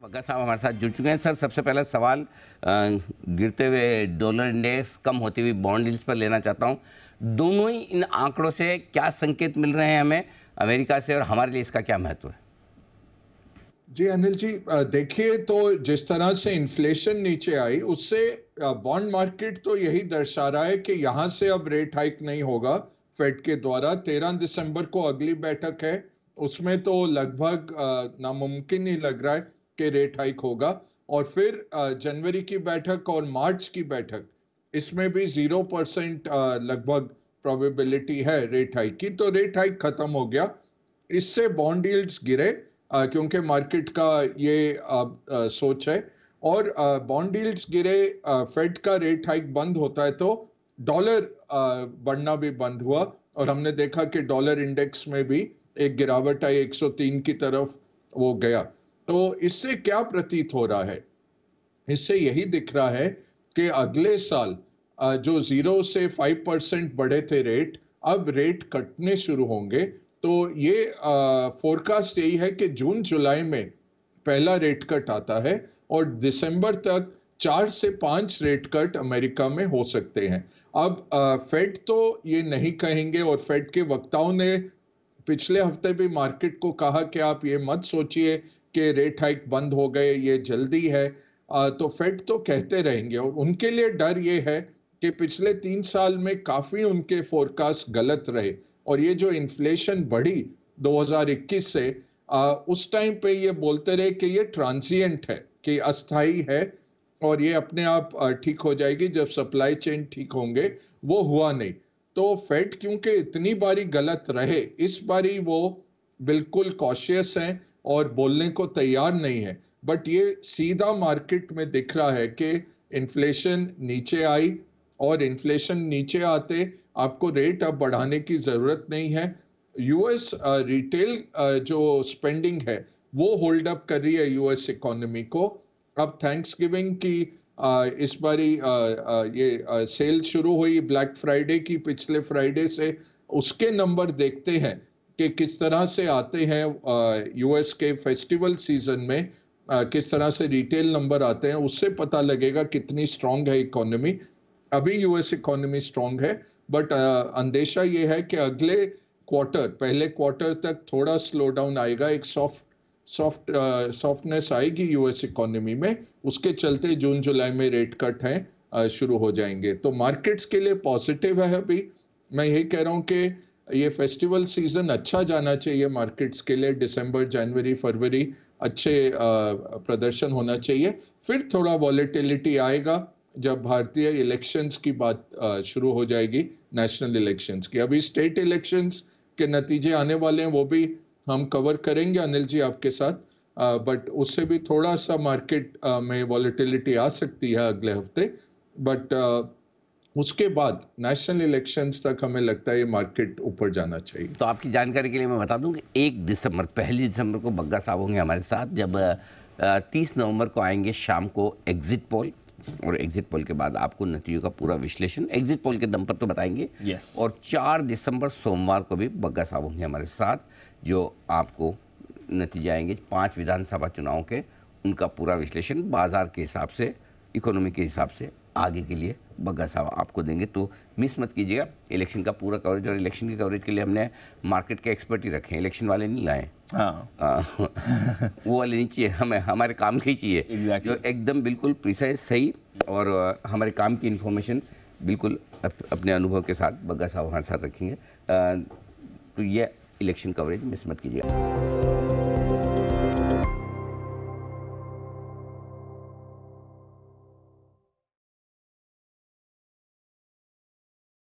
बग्गा साहब हमारे साथ जुड़ चुके हैं। सर, सबसे पहला सवाल गिरते हुए डॉलर इंडेक्स, कम होती हुई बॉन्ड यील्ड्स पर लेना चाहता हूं। दोनों ही इन आंकड़ों से क्या संकेत मिल रहे हैं हमें अमेरिका से, और हमारे लिए इसका क्या महत्व है? जी अनिल जी, देखिए तो जिस तरह से इन्फ्लेशन नीचे आई उससे बॉन्ड मार्केट तो यही दर्शा रहा है कि यहां से अब रेट हाइक नहीं होगा फेड के द्वारा। 13 दिसंबर को अगली बैठक है, उसमें तो लगभग नामुमकिन ही लग रहा है कि रेट हाइक होगा। और फिर जनवरी की बैठक और मार्च की बैठक, इसमें भी 0% लगभग प्रोबेबिलिटी है रेट हाइक की। तो रेट हाइक खत्म हो गया, इससे बॉन्ड यील्ड्स गिरे क्योंकि मार्केट का ये सोच है। और बॉन्ड यील्ड्स गिरे, फेड का रेट हाइक बंद होता है तो डॉलर बढ़ना भी बंद हुआ, और हमने देखा कि डॉलर इंडेक्स में भी एक गिरावट आई, 103 की तरफ वो गया। तो इससे क्या प्रतीत हो रहा है? इससे यही दिख रहा है कि अगले साल जो 0 से 5% बढ़े थे रेट, अब रेट कटने शुरू होंगे। तो ये फोरकास्ट यही है कि जून जुलाई में पहला रेट कट आता है और दिसंबर तक 4 से 5 रेट कट अमेरिका में हो सकते हैं। अब फेड तो ये नहीं कहेंगे, और फेड के वक्ताओं ने पिछले हफ्ते भी मार्केट को कहा कि आप ये मत सोचिए कि रेट हाइक बंद हो गए, ये जल्दी है। तो फेड तो कहते रहेंगे, और उनके लिए डर ये है कि पिछले 3 साल में काफी उनके फोरकास्ट गलत रहे, और ये जो इन्फ्लेशन बढ़ी 2021 से, उस टाइम पे ये बोलते रहे कि ये ट्रांजिएंट है, कि अस्थाई है और ये अपने आप ठीक हो जाएगी जब सप्लाई चेन ठीक होंगे। वो हुआ नहीं। तो फेड क्योंकि इतनी बारी गलत रहे, इस बारी वो बिल्कुल कॉशियस हैं और बोलने को तैयार नहीं है। बट ये सीधा मार्केट में दिख रहा है कि इन्फ्लेशन नीचे आई, और इन्फ्लेशन नीचे आते आपको रेट अब बढ़ाने की जरूरत नहीं है। यूएस रिटेल जो स्पेंडिंग है वो होल्ड अप कर रही है यूएस इकोनॉमी को। अब थैंक्सगिविंग की इस बारी ये सेल शुरू हुई ब्लैक फ्राइडे की, पिछले फ्राइडे से। उसके नंबर देखते हैं कि किस तरह से आते हैं यूएस के फेस्टिवल सीजन में, किस तरह से रिटेल नंबर आते हैं, उससे पता लगेगा कितनी स्ट्रांग है इकोनॉमी। अभी यूएस इकोनॉमी स्ट्रांग है, बट अंदेशा ये है कि अगले क्वार्टर, पहले क्वार्टर तक थोड़ा स्लो डाउन आएगा, एक सॉफ्टनेस आएगी यूएस इकोनॉमी में। उसके चलते जून जुलाई में रेट कट हैं शुरू हो जाएंगे। तो मार्केट्स के लिए पॉजिटिव है। अभी मैं यही कह रहा हूं कि ये फेस्टिवल सीजन अच्छा जाना चाहिए मार्केट्स के लिए। दिसंबर, जनवरी, फरवरी अच्छे प्रदर्शन होना चाहिए। फिर थोड़ा वॉलेटिलिटी आएगा जब भारतीय इलेक्शंस की बात शुरू हो जाएगी, नेशनल इलेक्शंस की। अभी स्टेट इलेक्शंस के नतीजे आने वाले हैं, वो भी हम कवर करेंगे अनिल जी आपके साथ। बट उससे भी थोड़ा सा मार्केट में वॉलेटिलिटी आ सकती है अगले हफ्ते। बट उसके बाद नेशनल इलेक्शंस तक हमें लगता है ये मार्केट ऊपर जाना चाहिए। तो आपकी जानकारी के लिए मैं बता दूं कि 1 दिसंबर को बग्गा साहब होंगे हमारे साथ, जब 30 नवंबर को आएंगे शाम को एग्जिट पोल, और एग्जिट पोल के बाद आपको नतीजों का पूरा विश्लेषण एग्जिट पोल के दम पर तो बताएंगे। और 4 दिसंबर सोमवार को भी बग्गा साहब होंगे हमारे साथ, जो आपको नतीजे आएंगे 5 विधानसभा चुनाव के, उनका पूरा विश्लेषण बाजार के हिसाब से, इकोनॉमी के हिसाब से आगे के लिए बग्गा साहब आपको देंगे। तो मिस मत कीजिएगा इलेक्शन का पूरा कवरेज। और इलेक्शन की कवरेज के लिए हमने मार्केट के एक्सपर्ट ही रखे हैं, इलेक्शन वाले नहीं लाए। वो वाले नहीं चाहिए हमें, हमारे काम के ही चाहिए जो एकदम बिल्कुल प्रिसाइज, सही, और हमारे काम की इन्फॉर्मेशन बिल्कुल अपने अनुभव के साथ बग्गा साहब हमारे साथ रखेंगे। तो ये इलेक्शन कवरेज मिस मत कीजिएगा।